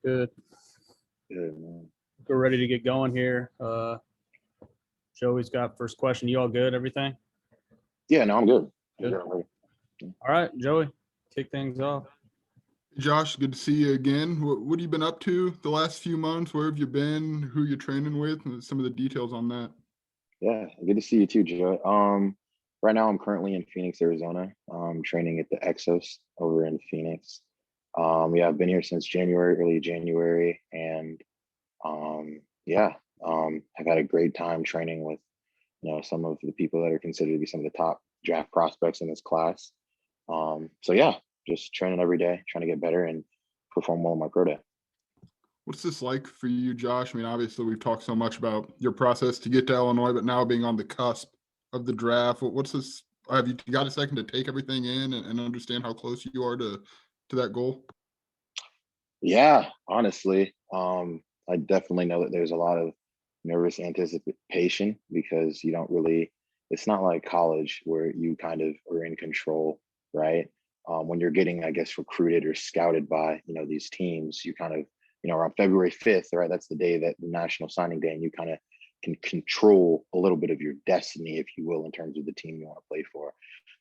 Good. Good, man. We're ready to get going here. Joey's got first question. You all good? Everything? Yeah, no, I'm good. Good. Yeah, I'm ready. All right, Joey, kick things off. Josh, good to see you again. What have you been up to the last few months? Where have you been? Who you're training with? And some of the details on that. Yeah, good to see you too, Joe. Right now I'm currently in Phoenix, Arizona. Training at the EXOS over in Phoenix. Yeah, I've been here since early January, and I've had a great time training with some of the people that are considered to be some of the top draft prospects in this class. So yeah, just training every day, trying to get better and perform well in my pro day. What's this like for you, Josh? I mean, obviously we've talked so much about your process to get to Illinois, but now being on the cusp of the draft, what's this? Have you got a second to take everything in and understand how close you are to that goal? Yeah, honestly, I definitely know that there's a lot of nervous anticipation because you don't really, it's not like college where you kind of are in control, right? When you're getting, I guess, recruited or scouted by, these teams, you kind of, around February 5th, right? That's the day that the National Signing Day, and you kind of can control a little bit of your destiny, if you will, in terms of the team you want to play for.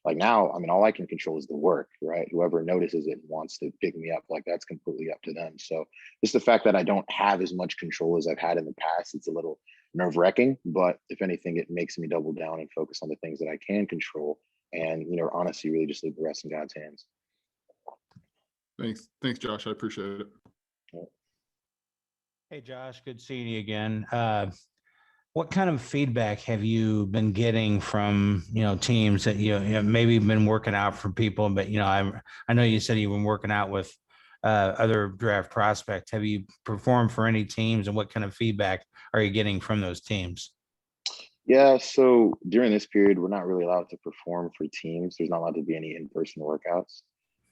Like now, I mean, all I can control is the work, right? Whoever notices it and wants to pick me up, like that's completely up to them. So just the fact that I don't have as much control as I've had in the past, it's a little nerve-wracking, but if anything, it makes me double down and focus on the things that I can control and, honestly, really just leave the rest in God's hands. Thanks, Josh. I appreciate it. Hey, Josh, good seeing you again. What kind of feedback have you been getting from, teams that you maybe been working out for people, but, I know you said you've been working out with other draft prospects. Have you performed for any teams, and what kind of feedback are you getting from those teams? Yeah, so during this period, we're not really allowed to perform for teams. There's not allowed to be any in-person workouts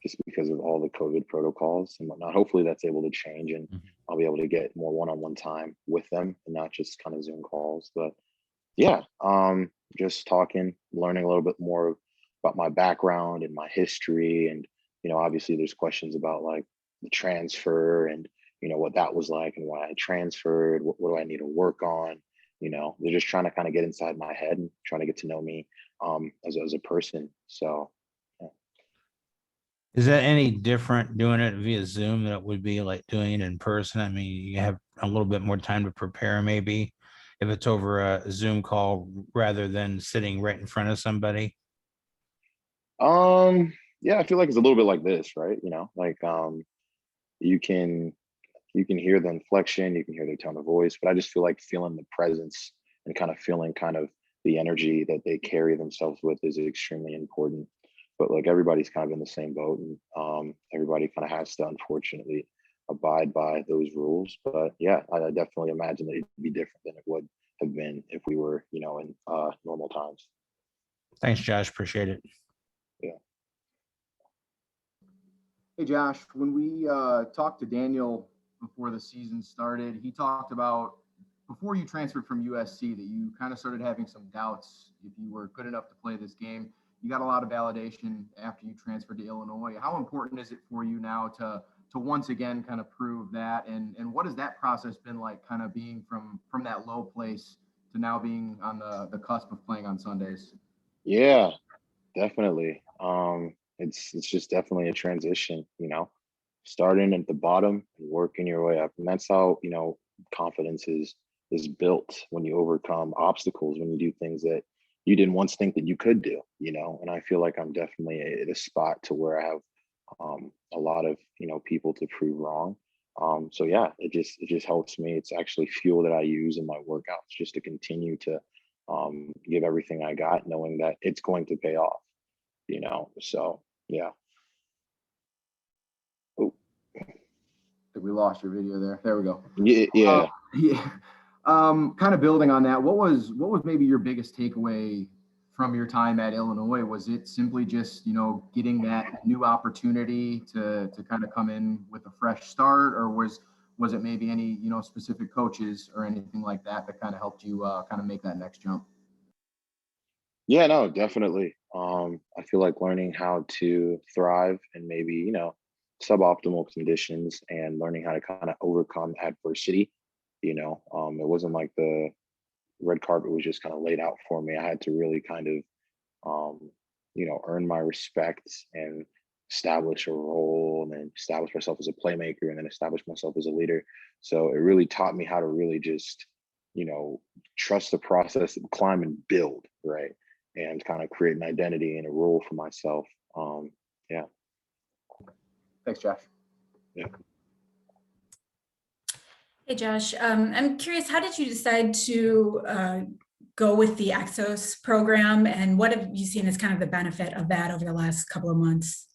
just because of all the COVID protocols and whatnot. Hopefully that's able to change and I'll be able to get more one-on-one time with them and not just kind of Zoom calls. But yeah, just talking, learning a little bit more about my background and my history. And, obviously there's questions about like the transfer and, what that was like and why I transferred, what do I need to work on? They're just trying to kind of get inside my head and trying to get to know me as a person. So yeah. Is that any different doing it via Zoom than it would be like doing it in person? I mean, you have a little bit more time to prepare, maybe, if it's over a Zoom call rather than sitting right in front of somebody. Yeah, I feel like it's a little bit like this, right? You can hear the inflection, you can hear their tone of voice, but I just feel like feeling the presence and kind of feeling kind of the energy that they carry themselves with is extremely important. But like everybody's kind of in the same boat, and everybody kind of has to unfortunately abide by those rules. But yeah, I definitely imagine that it'd be different than it would have been if we were, in normal times. Thanks, Josh. Appreciate it. Yeah. Hey, Josh, when we talked to Daniel before the season started, he talked about before you transferred from USC that you kind of started having some doubts if you were good enough to play this game. You got a lot of validation after you transferred to Illinois. How important is it for you now to once again kind of prove that? And what has that process been like, kind of being from that low place to now being on the cusp of playing on Sundays? Yeah, definitely. It's just definitely a transition, starting at the bottom and working your way up. And that's how, confidence is built, when you overcome obstacles, when you do things that you didn't once think that you could do, and I feel like I'm definitely at a spot to where I have a lot of, people to prove wrong. So yeah, it just helps me. It's actually fuel that I use in my workouts just to continue to give everything I got, knowing that it's going to pay off, so yeah. Oh, We lost your video there. There we go. Yeah. Yeah. Kind of building on that, what was maybe your biggest takeaway from your time at Illinois? Was it simply just, getting that new opportunity to kind of come in with a fresh start, or was it maybe any, specific coaches or anything like that kind of helped you kind of make that next jump? Yeah, no, definitely. I feel like learning how to thrive and maybe, suboptimal conditions and learning how to kind of overcome adversity. It wasn't like the red carpet was just kind of laid out for me. I had to really kind of, earn my respect and establish a role, and then establish myself as a playmaker, and then establish myself as a leader. So it really taught me how to really just, trust the process and climb and build, right? And kind of create an identity and a role for myself. Yeah. Thanks, Josh. Yeah. Hey, Josh. I'm curious, how did you decide to go with the EXOS program, and what have you seen as kind of the benefit of that over the last couple of months?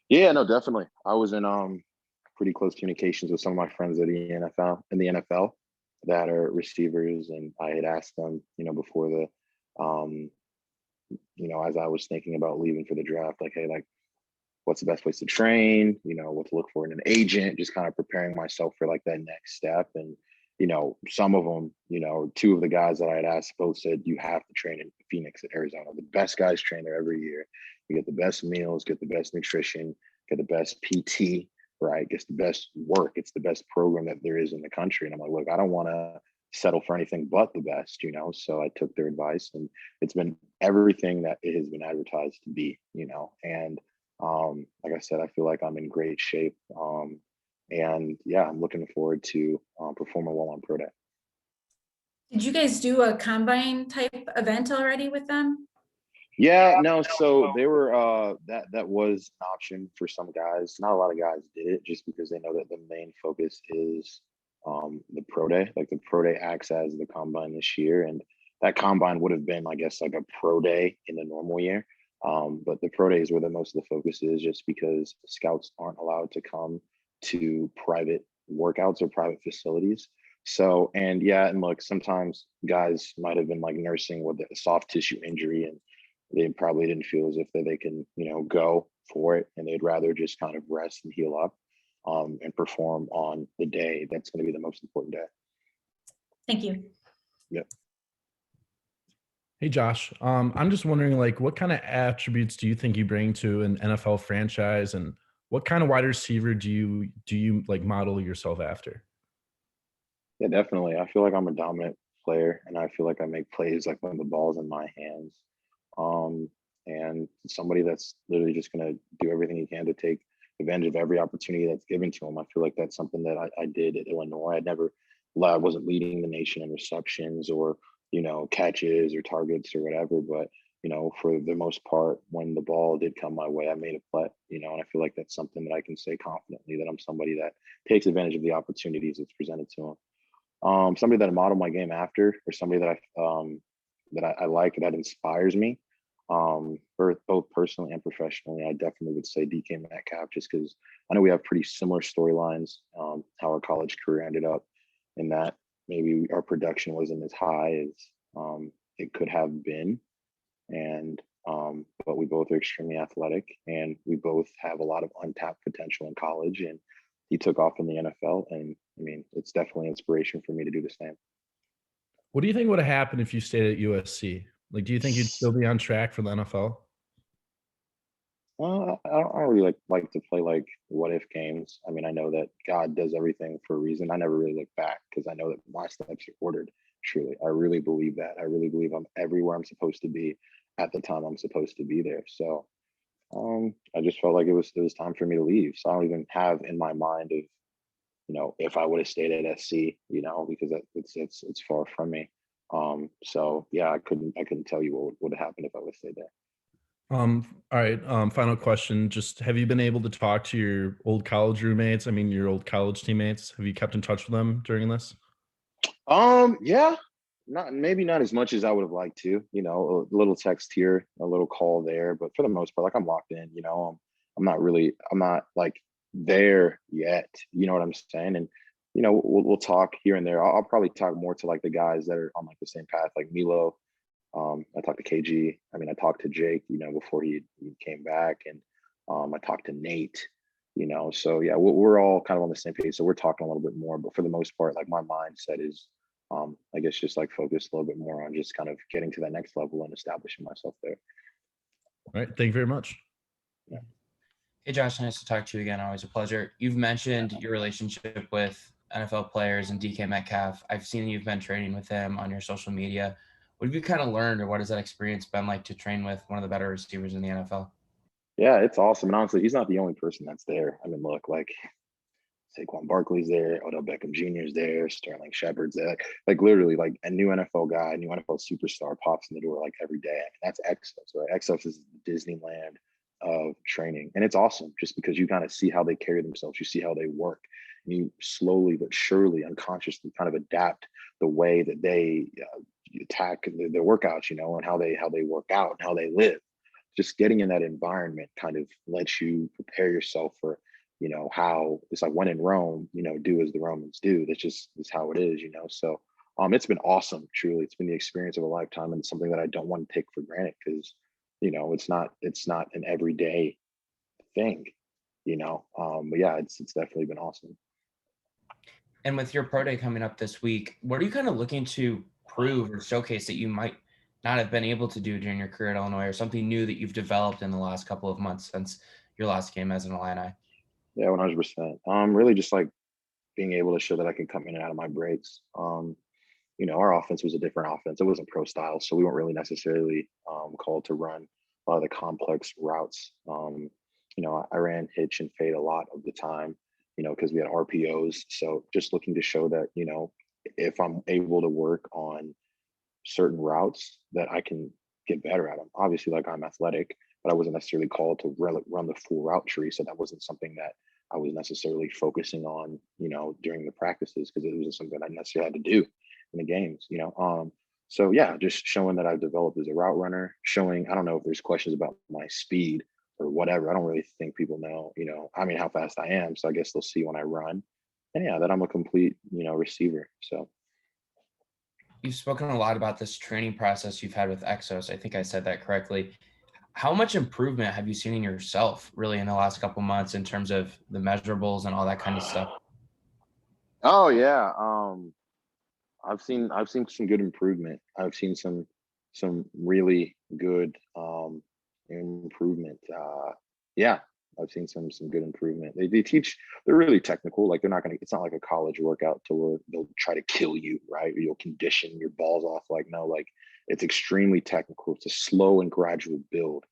Yeah, no, definitely. I was in pretty close communications with some of my friends at the NFL that are receivers, and I had asked them, before the as I was thinking about leaving for the draft, like, hey, like, what's the best place to train, what to look for in an agent, just kind of preparing myself for like that next step. And, some of them, two of the guys that I had asked both said, you have to train in Phoenix in Arizona. The best guys train there every year. You get the best meals, get the best nutrition, get the best PT, right? Gets the best work. It's the best program that there is in the country. And I'm like, look, I don't want to settle for anything but the best, so I took their advice, and it's been everything that it has been advertised to be, and like I said, I feel like I'm in great shape, and yeah, I'm looking forward to performing well on Pro Day. Did you guys do a combine type event already with them? Yeah, no, so they were that was an option for some guys. Not a lot of guys did it just because they know that the main focus is the Pro Day. Like the Pro Day acts as the combine this year, and that combine would have been, I guess, like a Pro Day in the normal year. But the Pro Day is where the most of the focus is, just because scouts aren't allowed to come to private workouts or private facilities. So, and yeah, and look, sometimes guys might have been like nursing with a soft tissue injury, and they probably didn't feel as if that they can, go for it, and they'd rather just kind of rest and heal up, and perform on the day that's going to be the most important day. Thank you. Yep. Hey, Josh. I'm just wondering, like, what kind of attributes do you think you bring to an NFL franchise, and what kind of wide receiver do you like model yourself after? Yeah, definitely. I feel like I'm a dominant player, and I feel like I make plays like when the ball's in my hands. And somebody that's literally just going to do everything he can to take advantage of every opportunity that's given to him. I feel like that's something that I did at Illinois. I wasn't leading the nation in receptions or, catches or targets or whatever, but, for the most part, when the ball did come my way, I made a play, and I feel like that's something that I can say confidently, that I'm somebody that takes advantage of the opportunities that's presented to him. Somebody that I model my game after, or somebody that I like, that inspires me, both personally and professionally, I definitely would say DK Metcalf, just because I know we have pretty similar storylines, how our college career ended up, in that maybe our production wasn't as high as it could have been, and but we both are extremely athletic, and we both have a lot of untapped potential in college, and he took off in the NFL, and I mean, it's definitely inspiration for me to do the same. What do you think would have happened if you stayed at USC? Like, do you think you'd still be on track for the NFL? I don't really like to play like what if games. I mean, I know that God does everything for a reason. I never really look back, because I know that my steps are ordered. Truly, I really believe that. I really believe I'm everywhere I'm supposed to be at the time I'm supposed to be there. So, I just felt like it was time for me to leave. So I don't even have in my mind of, if I would have stayed at SC, because it's far from me. So yeah, I couldn't tell you what would have happened if I would have stayed there. All right. Final question. Just, have you been able to talk to your old college roommates? I mean, your old college teammates. Have you kept in touch with them during this? Yeah, maybe not as much as I would have liked to, a little text here, a little call there, but for the most part, like, I'm locked in, I'm not like there yet, you know what I'm saying? And, we'll talk here and there. I'll probably talk more to like the guys that are on like the same path, like Milo. I talked to KG. I mean, I talked to Jake, before he came back, and I talked to Nate, so yeah, we're all kind of on the same page. So we're talking a little bit more, but for the most part, like, my mindset is, I guess, just like focused a little bit more on just kind of getting to that next level and establishing myself there. All right. Thank you very much. Yeah. Hey, Josh, nice to talk to you again. Always a pleasure. You've mentioned your relationship with NFL players and DK Metcalf. I've seen you've been training with him on your social media. What have you kind of learned, or what has that experience been like to train with one of the better receivers in the NFL? Yeah, it's awesome. And honestly, he's not the only person that's there. I mean, look, like Saquon Barkley's there, Odell Beckham Jr. is there, Sterling Shepard's there. Like literally, like a new NFL guy, a new NFL superstar pops in the door like every day. I mean, that's EXOS, right? EXOS is the Disneyland of training, and it's awesome just because you kind of see how they carry themselves, you see how they work, and you slowly but surely, unconsciously, kind of adapt the way that they attack their workouts, and how they work out and how they live. Just getting in that environment kind of lets you prepare yourself for how it's like when in Rome, do as the Romans do. That's how it is. So it's been awesome. Truly, it's been the experience of a lifetime, and something that I don't want to take for granted because it's not an everyday thing. But yeah, it's definitely been awesome. And with your pro day coming up this week, what are you kind of looking to prove or showcase that you might not have been able to do during your career at Illinois, or something new that you've developed in the last couple of months since your last game as an Illini? Yeah, 100%. Really just like being able to show that I can come in and out of my breaks. Our offense was a different offense. It wasn't pro style, so we weren't really necessarily called to run a lot of the complex routes. I ran hitch and fade a lot of the time, because we had RPOs. So just looking to show that, if I'm able to work on certain routes, that I can get better at them. Obviously, like, I'm athletic, but I wasn't necessarily called to run the full route tree. So that wasn't something that I was necessarily focusing on, during the practices, because it wasn't something I necessarily had to do in the games. So yeah, just showing that I've developed as a route runner, showing, I don't know if there's questions about my speed or whatever. I don't really think people know, how fast I am. So I guess they'll see when I run. And yeah, that I'm a complete, receiver. So You've spoken a lot about this training process you've had with EXOS. I think I said that correctly. How much improvement have you seen in yourself really in the last couple months in terms of the measurables and all that kind of stuff? Oh yeah. I've seen some good improvement. I've seen some really good improvement. Yeah, I've seen some good improvement. They teach, they're really technical. Like, it's not like a college workout to where they'll try to kill you, right? Or you'll condition your balls off. Like, no, like, it's extremely technical. It's a slow and gradual build.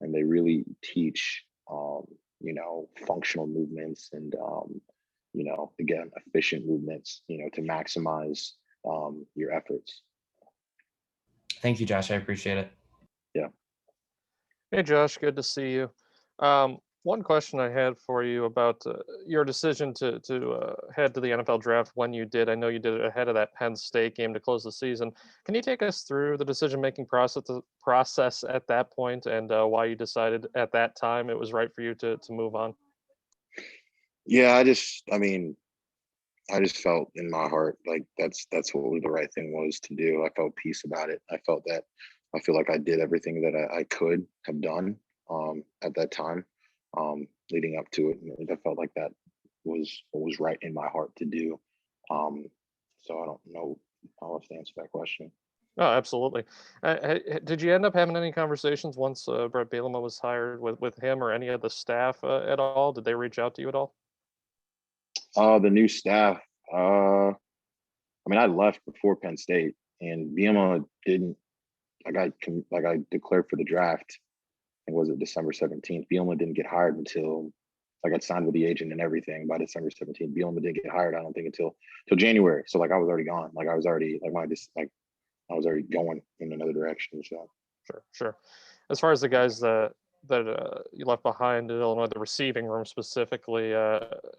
And they really teach functional movements and again, efficient movements, to maximize your efforts. Thank you, Josh. I appreciate it. Yeah. Hey, Josh, good to see you. One question I had for you about your decision to head to the NFL draft when you did. I know you did it ahead of that Penn State game to close the season. Can you take us through the decision-making process at that point, and why you decided at that time it was right for you to move on? Yeah, I just felt in my heart like that's what the right thing was to do. I felt peace about it. I feel like I did everything that I could have done at that time, leading up to it. And I felt like that was what was right in my heart to do. So I don't know how else to answer that question. Oh, absolutely. Did you end up having any conversations once Brett Bielema was hired with him or any of the staff at all? Did they reach out to you at all? The new staff. I left before Penn State, and Bielema didn't. I declared for the draft. And was it December 17th? Bielema didn't get hired until I got signed with the agent and everything by December 17th. Bielema didn't get hired, I don't think, until January. So like I was already gone. Like I was already I was already going in another direction. So Sure. As far as the guys that you left behind in Illinois, the receiving room specifically,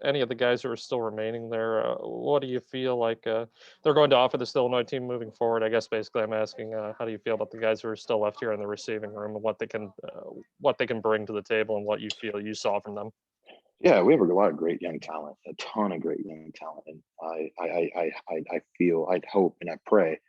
any of the guys who are still remaining there, what do you feel like they're going to offer this Illinois team moving forward? I guess basically I'm asking, how do you feel about the guys who are still left here in the receiving room and what they can bring to the table and what you feel you saw from them? yeah, we have a lot of great young talent, a ton of great young talent, and I feel, I'd hope, and I pray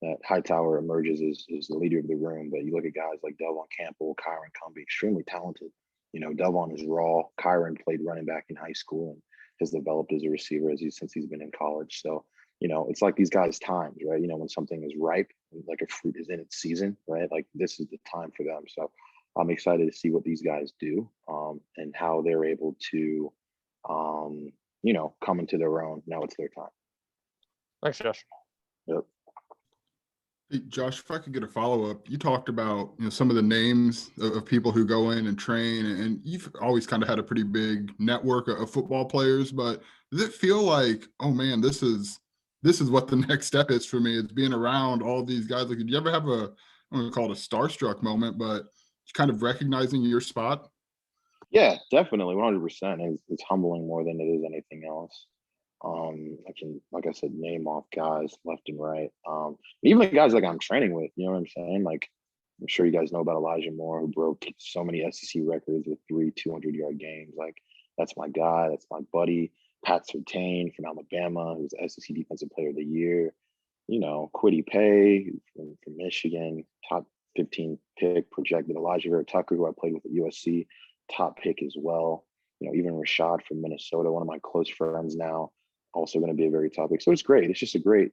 that Hightower emerges as the leader of the room. But you look at guys like Delvon Campbell, Kyron Cumbie, extremely talented. Delvon is raw. Kyron played running back in high school and has developed as a receiver since he's been in college. So, it's like these guys' times, right? When something is ripe, like a fruit is in its season, right? Like this is the time for them. So I'm excited to see what these guys do, and how they're able to, come into their own. Now it's their time. Thanks, Josh. Yep. Hey, Josh, if I could get a follow-up, you talked about, some of the names of people who go in and train, and you've always kind of had a pretty big network of football players, but does it feel like, oh man, this is what the next step is for me? It's being around all these guys. Like, did you ever have I don't want to call it a starstruck moment, but kind of recognizing your spot? Yeah, definitely, 100%. It's humbling more than it is anything else. I can, like I said, name off guys left and right. Even the guys like I'm training with, you know what I'm saying? Like, I'm sure you guys know about Elijah Moore, who broke so many SEC records with 3 200-yard games. Like, that's my guy. That's my buddy. Pat Surtain from Alabama, who's the SEC Defensive Player of the Year. Kwity Paye from Michigan, top 15 pick projected. Elijah Vera Tucker, who I played with at USC, top pick as well. Even Rashad from Minnesota, one of my close friends now, also going to be a very top pick. So it's great. It's just a great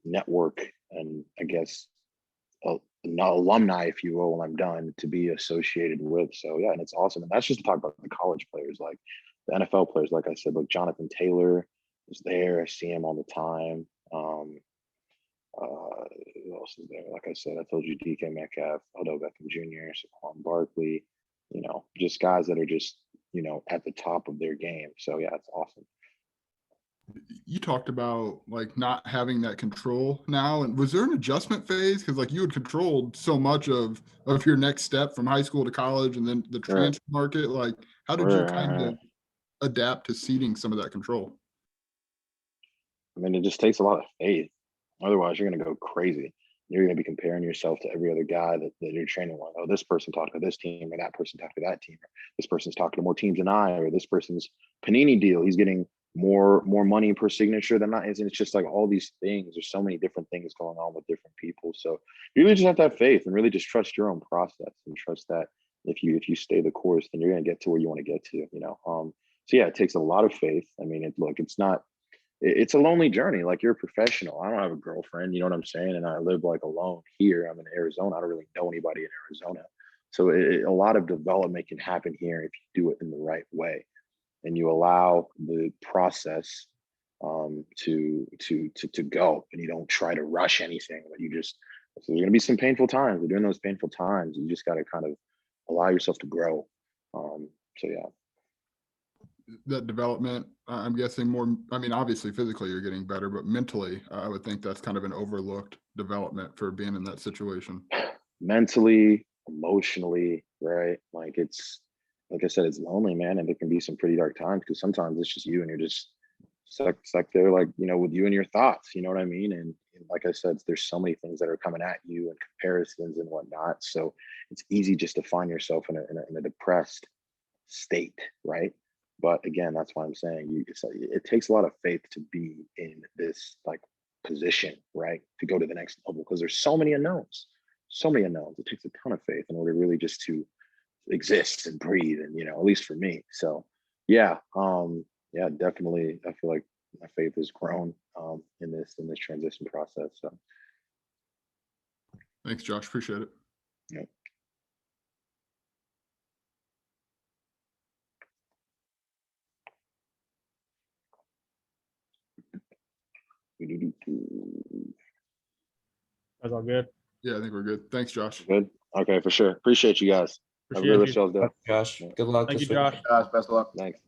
network, and I guess an alumni, if you will, when I'm done, to be associated with. So yeah, and it's awesome. And that's just to talk about the college players. Like the NFL players, like I said, look, Jonathan Taylor is there. I see him all the time. Who else is there? Like I said, I told you, DK Metcalf, Odell Beckham Jr., Saquon Barkley, just guys that are just, at the top of their game. So yeah, it's awesome. You talked about like not having that control now, and was there an adjustment phase? Because like you had controlled so much of your next step from high school to college, and then the transfer market. Like, how did you kind of adapt to ceding some of that control? I mean, it just takes a lot of faith. Otherwise, you're going to go crazy. You're going to be comparing yourself to every other guy that you're training with. Oh, this person talked to this team, or that person talked to that team, or this person's talking to more teams than I, or this person's Panini deal, he's getting more money per signature than I. And it's just like all these things. There's so many different things going on with different people. So you really just have to have faith and really just trust your own process, and trust that if you stay the course, then you're going to get to where you want to get to. So yeah, it takes a lot of faith. I mean, it's a lonely journey. Like, you're a professional. I don't have a girlfriend, you know what I'm saying? And I live like alone here. I'm in Arizona. I don't really know anybody in Arizona. So a lot of development can happen here if you do it in the right way, and you allow the process to go, and you don't try to rush anything, but so there's going to be some painful times. But during those painful times, you just got to kind of allow yourself to grow. So yeah. That development, I'm guessing more, I mean, obviously physically you're getting better, but mentally, I would think that's kind of an overlooked development for being in that situation. Mentally, emotionally, right? Like I said, it's lonely, man. And there can be some pretty dark times, because sometimes it's just you, and you're just stuck there, like, with you and your thoughts, you know what I mean? And like I said, there's so many things that are coming at you, and comparisons and whatnot. So it's easy just to find yourself in a depressed state, right? But again, that's why I'm saying it takes a lot of faith to be in this like position, right? To go to the next level, because there's so many unknowns. It takes a ton of faith in order really just to exist and breathe, and at least for me. So yeah, definitely. I feel like my faith has grown in this transition process. So thanks, Josh. Appreciate it. Yeah. That's all good. Yeah, I think we're good. Thanks, Josh. Good. Okay, for sure. Appreciate you guys. Have a Appreciate good you. show, though. Josh, good luck. Thank this you, week. Josh. Guys, best of luck. Thanks.